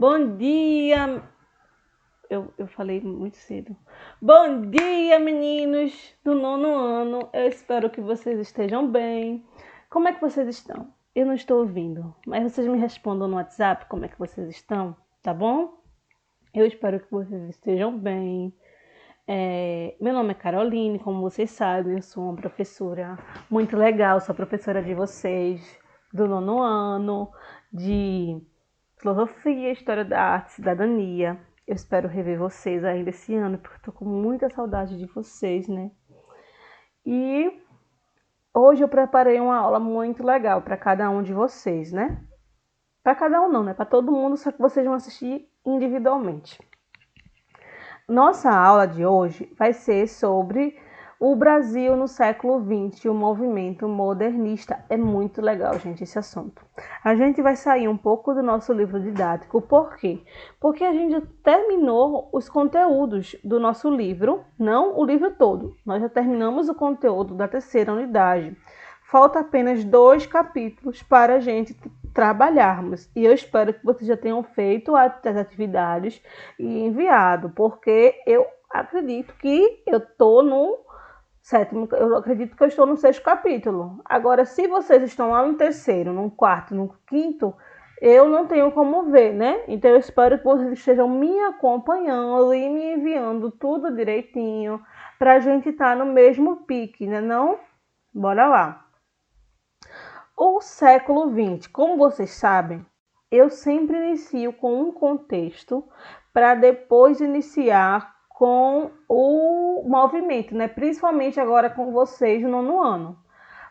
Bom dia! Eu falei muito cedo. Bom dia, meninos do nono ano. Eu espero que vocês estejam bem. Como é que vocês estão? Eu não estou ouvindo, mas vocês me respondam no WhatsApp como é que vocês estão, tá bom? Eu espero que vocês estejam bem. Meu nome é Caroline, como vocês sabem, eu sou uma professora muito legal, sou professora de vocês do nono ano, de Filosofia, História da Arte, Cidadania. Eu espero rever vocês ainda esse ano, porque eu tô com muita saudade de vocês, né? E hoje eu preparei uma aula muito legal para cada um de vocês, né? Para cada um não, né? Para todo mundo, só que vocês vão assistir individualmente. Nossa aula de hoje vai ser sobre o Brasil no século XX, o movimento modernista. É muito legal, gente, esse assunto. A gente vai sair um pouco do nosso livro didático. Por quê? Porque a gente já terminou os conteúdos do nosso livro, não o livro todo. Nós já terminamos o conteúdo da terceira unidade. Falta apenas 2 capítulos para a gente trabalharmos. E eu espero que vocês já tenham feito as atividades e enviado, porque eu acredito que eu estou no sétimo, eu acredito que eu estou no 6º capítulo. Agora, se vocês estão lá no 3º, no 4º, no 5º, eu não tenho como ver, né? Então eu espero que vocês estejam me acompanhando e me enviando tudo direitinho para a gente estar no mesmo pique, né? Não? Bora lá. O século XX, como vocês sabem, eu sempre inicio com um contexto para depois iniciar com o movimento, né? Principalmente agora com vocês no nono ano.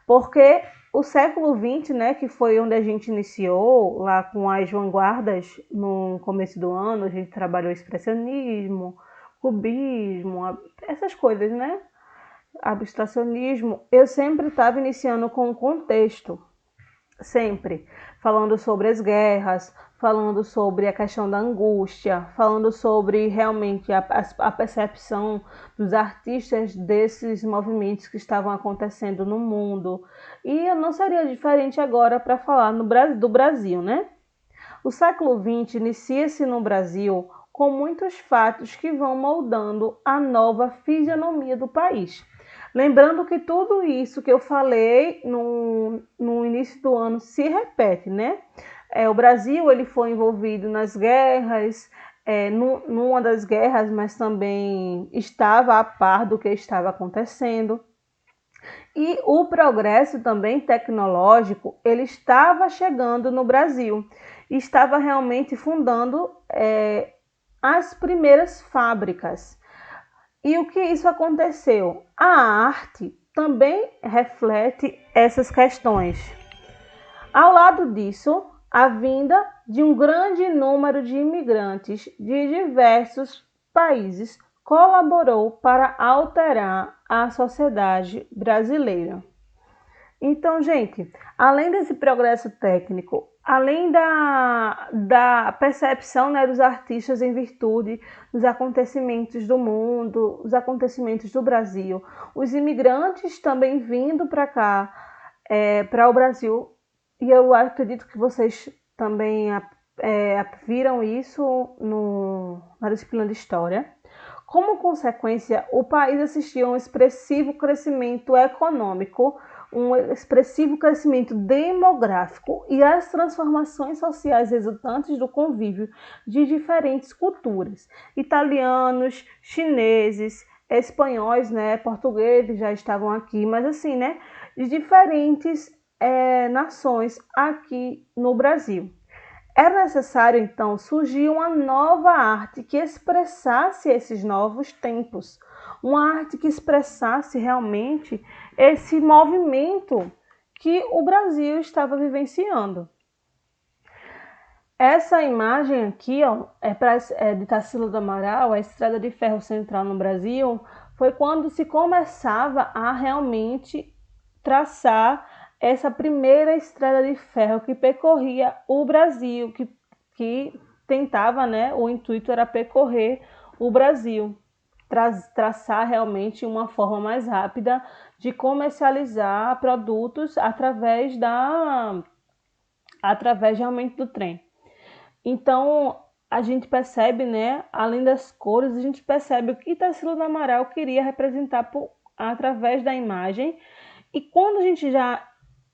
Porque o século XX, né, que foi onde a gente iniciou, lá com as vanguardas no começo do ano, a gente trabalhou expressionismo, cubismo, essas coisas, né? Abstracionismo, eu sempre estava iniciando com um contexto, sempre falando sobre as guerras, falando sobre a questão da angústia, falando sobre realmente a percepção dos artistas desses movimentos que estavam acontecendo no mundo. E não seria diferente agora para falar do Brasil, né? O século XX inicia-se no Brasil com muitos fatos que vão moldando a nova fisionomia do país. Lembrando que tudo isso que eu falei no início do ano se repete, né? O Brasil ele foi envolvido nas guerras, numa das guerras, mas também estava a par do que estava acontecendo. E o progresso também tecnológico, ele estava chegando no Brasil, estava realmente fundando as primeiras fábricas. E o que isso aconteceu? A arte também reflete essas questões. Ao lado disso, a vinda de um grande número de imigrantes de diversos países colaborou para alterar a sociedade brasileira. Então, gente, além desse progresso técnico, além da percepção, né, dos artistas em virtude dos acontecimentos do mundo, os acontecimentos do Brasil, os imigrantes também vindo para cá, para o Brasil, e eu acredito que vocês também viram isso na disciplina de História. Como consequência, o país assistiu a um expressivo crescimento econômico, um expressivo crescimento demográfico e as transformações sociais resultantes do convívio de diferentes culturas. Italianos, chineses, espanhóis, né, portugueses já estavam aqui, mas assim, né, de diferentes nações aqui no Brasil. Era necessário, então, surgir uma nova arte que expressasse esses novos tempos, uma arte que expressasse realmente esse movimento que o Brasil estava vivenciando. Essa imagem aqui, ó, de Tarsila do Amaral, a Estrada de Ferro Central no Brasil, foi quando se começava a realmente traçar essa primeira estrada de ferro que percorria o Brasil, que tentava, né, o intuito era percorrer o Brasil, traçar realmente uma forma mais rápida de comercializar produtos através realmente do trem. Então, a gente percebe, né, além das cores, a gente percebe o que Tarsila do Amaral queria representar através da imagem. E quando a gente já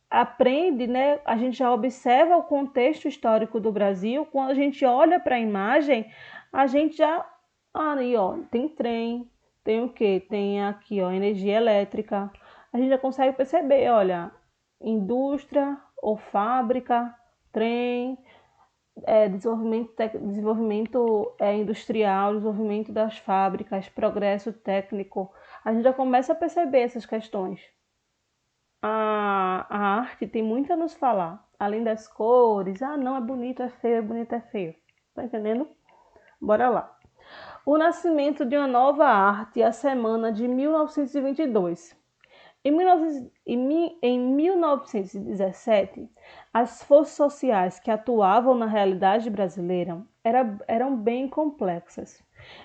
aprende, né, a gente já observa o contexto histórico do Brasil, quando a gente olha para a imagem, a gente já, aí, ó, tem trem, tem o quê? Tem aqui, ó, energia elétrica. A gente já consegue perceber, olha, indústria ou fábrica, trem, desenvolvimento industrial, desenvolvimento das fábricas, progresso técnico. A gente já começa a perceber essas questões. A arte tem muito a nos falar, além das cores. Ah, não, é bonito, é feio, é bonito, é feio. Tá entendendo? Bora lá. O nascimento de uma nova arte, a semana de 1922. Em 1917, as forças sociais que atuavam na realidade brasileira eram bem complexas.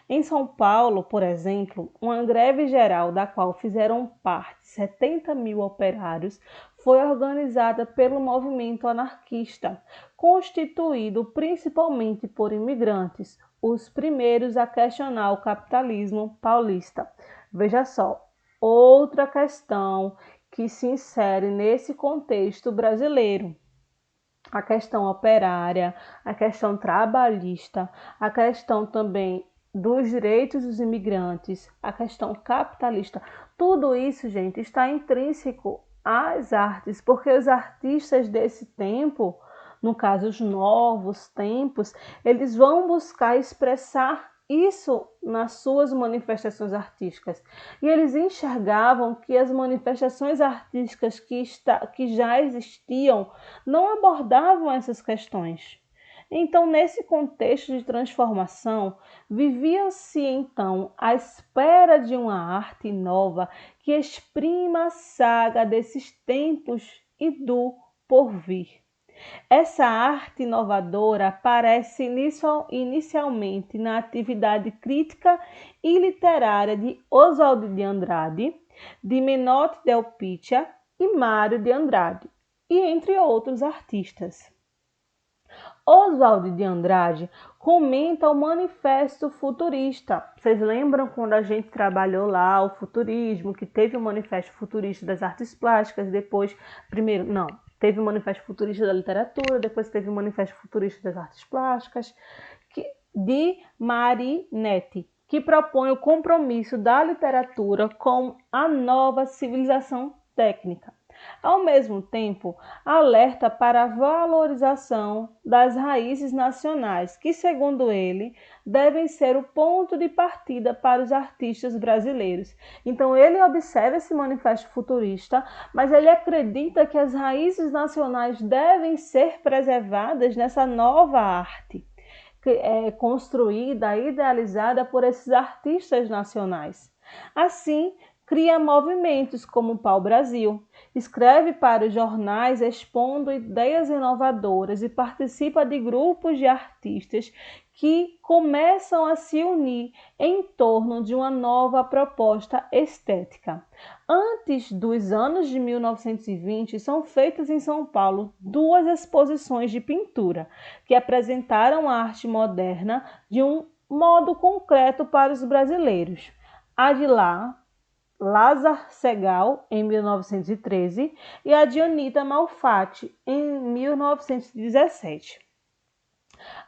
Em São Paulo, por exemplo, uma greve geral da qual fizeram parte 70 mil operários foi organizada pelo movimento anarquista, constituído principalmente por imigrantes, os primeiros a questionar o capitalismo paulista. Veja só, outra questão que se insere nesse contexto brasileiro. A questão operária, a questão trabalhista, a questão também dos direitos dos imigrantes, a questão capitalista. Tudo isso, gente, está intrínseco às artes, porque os artistas desse tempo, no caso os novos tempos, eles vão buscar expressar isso nas suas manifestações artísticas. E eles enxergavam que as manifestações artísticas que já existiam não abordavam essas questões. Então, nesse contexto de transformação, vivia-se então à espera de uma arte nova que exprima a saga desses tempos e do porvir. Essa arte inovadora aparece inicialmente na atividade crítica e literária de Oswald de Andrade, de Menotti Del Pitta e Mário de Andrade, e entre outros artistas. Oswald de Andrade comenta o Manifesto Futurista. Vocês lembram quando a gente trabalhou lá o futurismo, que teve o Manifesto Futurista das Artes Plásticas, depois, primeiro, não, teve o Manifesto Futurista da Literatura, depois teve o Manifesto Futurista das Artes Plásticas, de Marinetti, que propõe o compromisso da literatura com a nova civilização técnica. Ao mesmo tempo, alerta para a valorização das raízes nacionais, que, segundo ele, devem ser o ponto de partida para os artistas brasileiros. Então, ele observa esse manifesto futurista, mas ele acredita que as raízes nacionais devem ser preservadas nessa nova arte, construída, idealizada por esses artistas nacionais. Assim, cria movimentos como o Pau-Brasil, escreve para os jornais expondo ideias inovadoras e participa de grupos de artistas que começam a se unir em torno de uma nova proposta estética. Antes dos anos de 1920, são feitas em São Paulo 2 exposições de pintura que apresentaram a arte moderna de um modo concreto para os brasileiros. A de Lázaro Segall, em 1913, e a de Anita Malfatti, em 1917.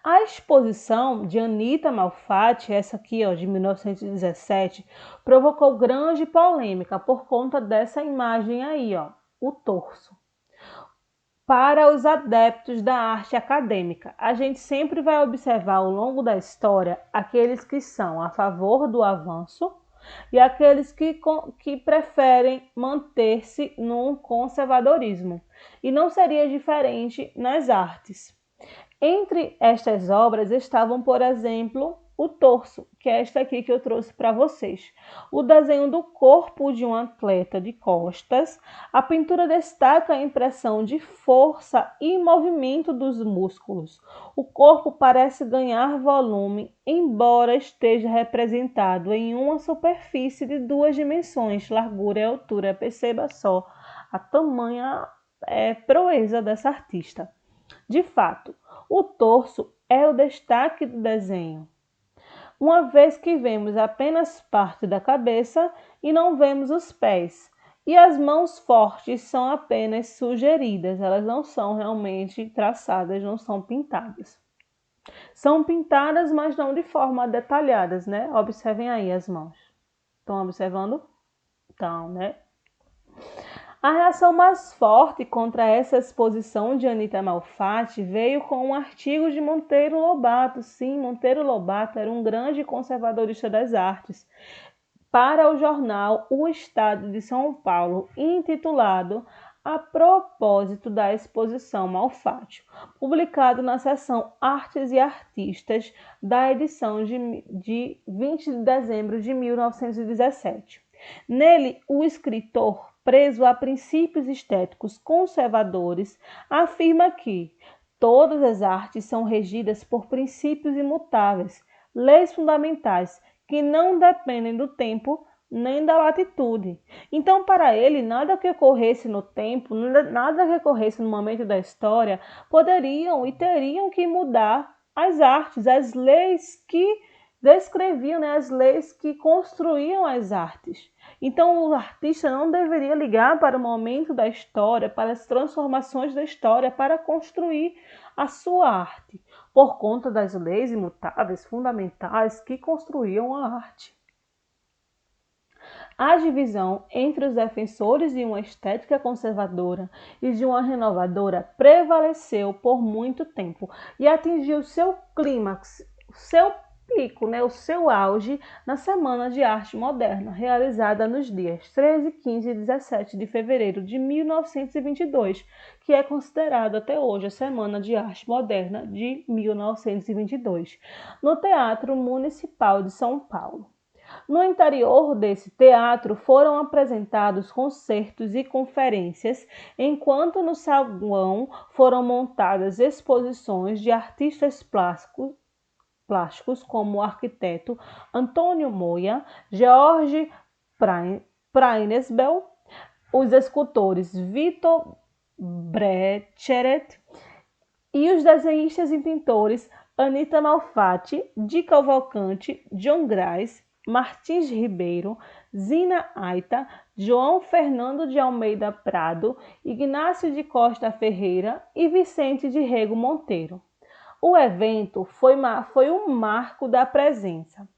A exposição de Anita Malfatti, essa aqui, ó, de 1917, provocou grande polêmica por conta dessa imagem aí, ó, o torso. Para os adeptos da arte acadêmica, a gente sempre vai observar ao longo da história aqueles que são a favor do avanço e aqueles que preferem manter-se num conservadorismo. E não seria diferente nas artes. Entre estas obras estavam, por exemplo, o torso, que é esta aqui que eu trouxe para vocês. O desenho do corpo de um atleta de costas. A pintura destaca a impressão de força e movimento dos músculos. O corpo parece ganhar volume, embora esteja representado em uma superfície de 2 dimensões, largura e altura. Perceba só a tamanha proeza dessa artista. De fato, o torso é o destaque do desenho, uma vez que vemos apenas parte da cabeça e não vemos os pés. E as mãos fortes são apenas sugeridas, elas não são realmente traçadas, não são pintadas. São pintadas, mas não de forma detalhadas, né? Observem aí as mãos. Estão observando? Então, né? A reação mais forte contra essa exposição de Anita Malfatti veio com um artigo de Monteiro Lobato. Sim, Monteiro Lobato era um grande conservadorista das artes, para o jornal O Estado de São Paulo, intitulado A Propósito da Exposição Malfatti, publicado na seção Artes e Artistas da edição de 20 de dezembro de 1917. Nele, o escritor, preso a princípios estéticos conservadores, afirma que todas as artes são regidas por princípios imutáveis, leis fundamentais que não dependem do tempo nem da latitude. Então, para ele, nada que ocorresse no tempo, nada que ocorresse no momento da história, poderiam e teriam que mudar as artes, as leis que descreviam, né, as leis que construíam as artes. Então, o artista não deveria ligar para o momento da história, para as transformações da história, para construir a sua arte, por conta das leis imutáveis, fundamentais, que construíam a arte. A divisão entre os defensores de uma estética conservadora e de uma renovadora prevaleceu por muito tempo e atingiu seu clímax, seu pico, o seu auge na Semana de Arte Moderna, realizada nos dias 13, 15 e 17 de fevereiro de 1922, que é considerada até hoje a Semana de Arte Moderna de 1922, no Teatro Municipal de São Paulo. No interior desse teatro foram apresentados concertos e conferências, enquanto no saguão foram montadas exposições de artistas plásticos como o arquiteto Antônio Moya, George Prainesbel, os escultores Vitor Brecheret e os desenhistas e pintores Anita Malfatti, Di Cavalcanti, John Grais, Martins Ribeiro, Zina Aita, João Fernando de Almeida Prado, Ignácio de Costa Ferreira e Vicente de Rego Monteiro. O evento foi um marco da presença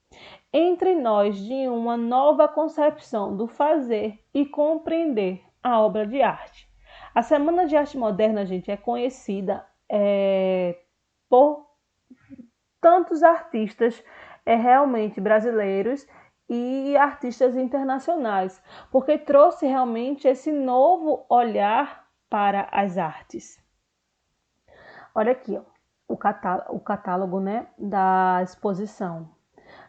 entre nós de uma nova concepção do fazer e compreender a obra de arte. A Semana de Arte Moderna, gente, é conhecida por tantos artistas realmente brasileiros e artistas internacionais, porque trouxe realmente esse novo olhar para as artes. Olha aqui, ó, o catálogo, né, da exposição.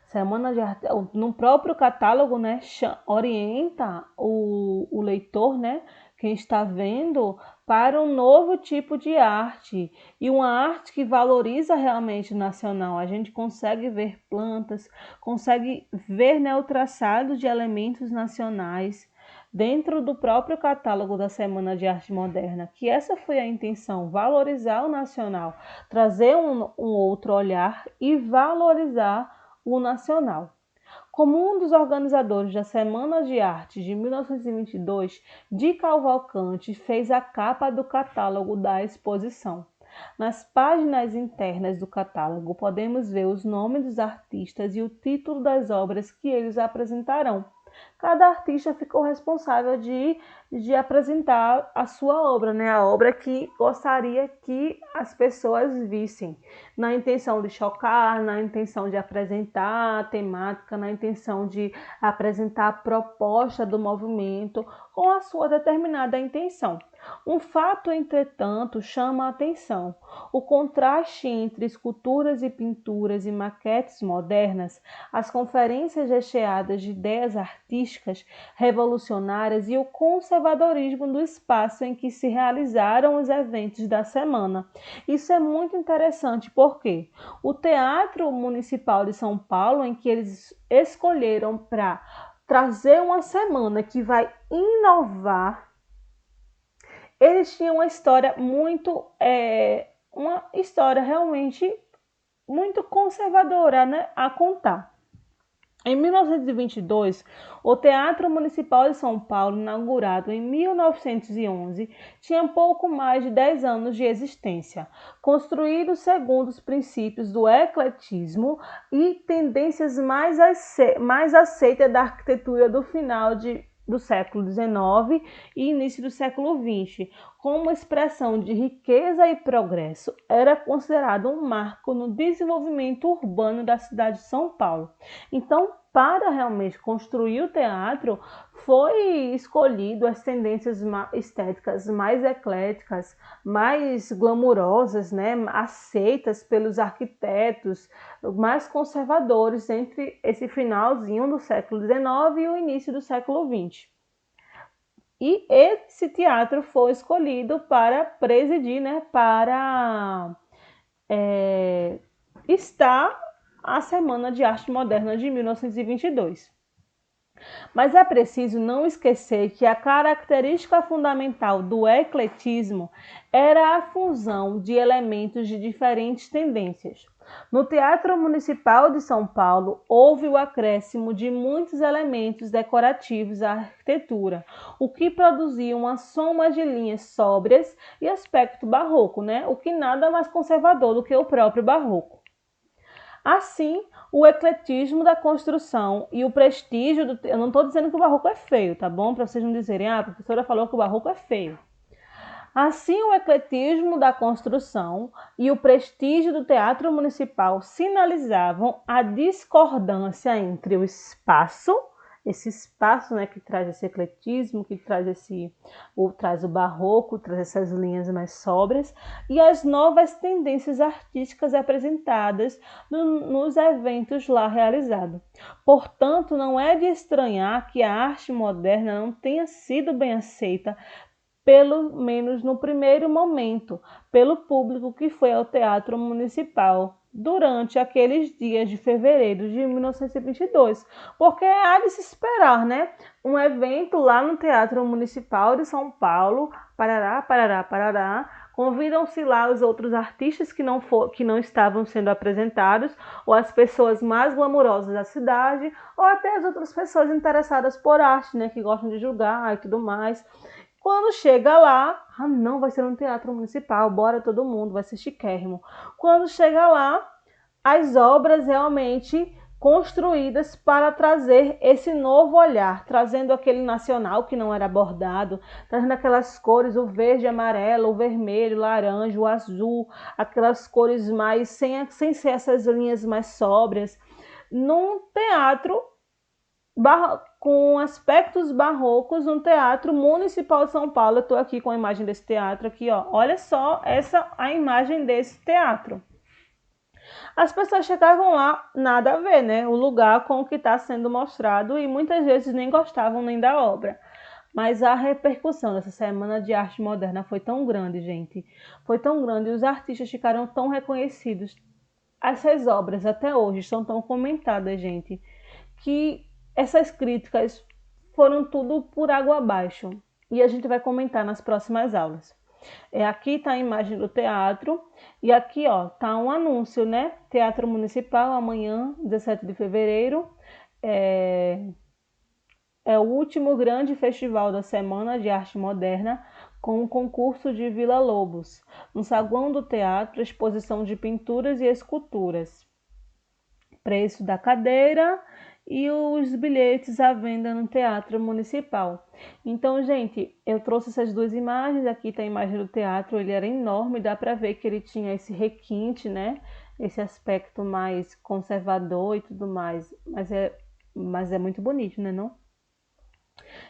Semana de Arte, no próprio catálogo, né, orienta o leitor, né, quem está vendo, para um novo tipo de arte e uma arte que valoriza realmente o nacional. A gente consegue ver plantas, consegue ver, né, o traçado de elementos nacionais dentro do próprio catálogo da Semana de Arte Moderna, que essa foi a intenção, valorizar o nacional, trazer um outro olhar e valorizar o nacional. Como um dos organizadores da Semana de Arte de 1922, Di Cavalcanti fez a capa do catálogo da exposição. Nas páginas internas do catálogo podemos ver os nomes dos artistas e o título das obras que eles apresentarão. Cada artista ficou responsável de apresentar a sua obra, né? A obra que gostaria que as pessoas vissem, na intenção de chocar, na intenção de apresentar a temática, na intenção de apresentar a proposta do movimento com a sua determinada intenção. Um fato, entretanto, chama a atenção: o contraste entre esculturas e pinturas e maquetes modernas, as conferências recheadas de ideias artísticas revolucionárias e o conservadorismo do espaço em que se realizaram os eventos da semana. Isso é muito interessante porque o Teatro Municipal de São Paulo, em que eles escolheram para trazer uma semana que vai inovar, eles tinham uma história muito, uma história realmente muito conservadora, né, a contar. Em 1922, o Teatro Municipal de São Paulo, inaugurado em 1911, tinha pouco mais de 10 anos de existência. Construído segundo os princípios do ecletismo e tendências mais aceitas da arquitetura do final do século XIX e início do século XX, como expressão de riqueza e progresso, era considerado um marco no desenvolvimento urbano da cidade de São Paulo. Então, para realmente construir o teatro, foi escolhido as tendências estéticas mais ecléticas, mais glamourosas, né, aceitas pelos arquitetos mais conservadores entre esse finalzinho do século XIX e o início do século XX. E esse teatro foi escolhido para presidir, né, para estar a Semana de Arte Moderna de 1922. Mas é preciso não esquecer que a característica fundamental do ecletismo era a fusão de elementos de diferentes tendências. No Teatro Municipal de São Paulo, houve o acréscimo de muitos elementos decorativos à arquitetura, o que produzia uma soma de linhas sóbrias e aspecto barroco, né? O que nada mais conservador do que o próprio barroco. Assim, o ecletismo da construção e o prestígio do... Eu não estou dizendo que o barroco é feio, tá bom? Para vocês não dizerem, a professora falou que o barroco é feio. Assim, o ecletismo da construção e o prestígio do Teatro Municipal sinalizavam a discordância entre o espaço, esse espaço, né, que traz esse ecletismo, que traz o barroco, traz essas linhas mais sóbrias, e as novas tendências artísticas apresentadas nos eventos lá realizados. Portanto, não é de estranhar que a arte moderna não tenha sido bem aceita, pelo menos no primeiro momento, pelo público que foi ao Teatro Municipal durante aqueles dias de fevereiro de 1922, porque há de se esperar, né? Um evento lá no Teatro Municipal de São Paulo, parará, parará, parará, convidam-se lá os outros artistas que não estavam sendo apresentados, ou as pessoas mais glamourosas da cidade, ou até as outras pessoas interessadas por arte, né? Que gostam de julgar e tudo mais. Quando chega lá, não, vai ser um teatro municipal, bora todo mundo, vai ser chiquérrimo. Quando chega lá, as obras realmente construídas para trazer esse novo olhar, trazendo aquele nacional que não era abordado, trazendo aquelas cores, o verde, amarelo, o vermelho, o laranja, o azul, aquelas cores mais, sem ser essas linhas mais sóbrias, num teatro com aspectos barrocos no Teatro Municipal de São Paulo. Eu estou aqui com a imagem desse teatro aqui, ó. Olha só a imagem desse teatro. As pessoas chegavam lá, nada a ver, né? O lugar com o que está sendo mostrado e muitas vezes nem gostavam nem da obra. Mas a repercussão dessa Semana de Arte Moderna foi tão grande, gente. Foi tão grande, os artistas ficaram tão reconhecidos. Essas obras até hoje são tão comentadas, gente, que essas críticas foram tudo por água abaixo. E a gente vai comentar nas próximas aulas. Aqui está a imagem do teatro e aqui ó, tá um anúncio, né? Teatro Municipal, amanhã, 17 de fevereiro. É o último grande festival da Semana de Arte Moderna, com o concurso de Vila Lobos. No saguão do teatro, exposição de pinturas e esculturas. Preço da cadeira e os bilhetes à venda no Teatro Municipal. Então, gente, eu trouxe essas duas imagens. Aqui está a imagem do teatro, ele era enorme, dá para ver que ele tinha esse requinte, né? Esse aspecto mais conservador e tudo mais. Mas é muito bonito, né, não?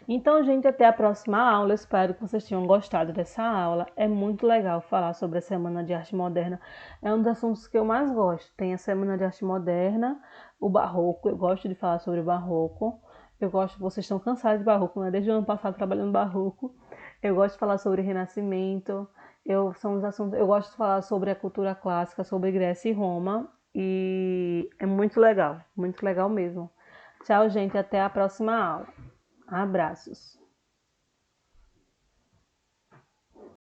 Então, gente, até a próxima aula. Eu espero que vocês tenham gostado dessa aula. É muito legal falar sobre a Semana de Arte Moderna. É um dos assuntos que eu mais gosto. Tem a Semana de Arte Moderna, o Barroco. Eu gosto de falar sobre o Barroco. Eu gosto, vocês estão cansados de Barroco, né? Desde o ano passado trabalhando Barroco. Eu gosto de falar sobre Renascimento. São os assuntos, eu gosto de falar sobre a cultura clássica, sobre Grécia e Roma. E é muito legal mesmo. Tchau, gente. Até a próxima aula. Abraços.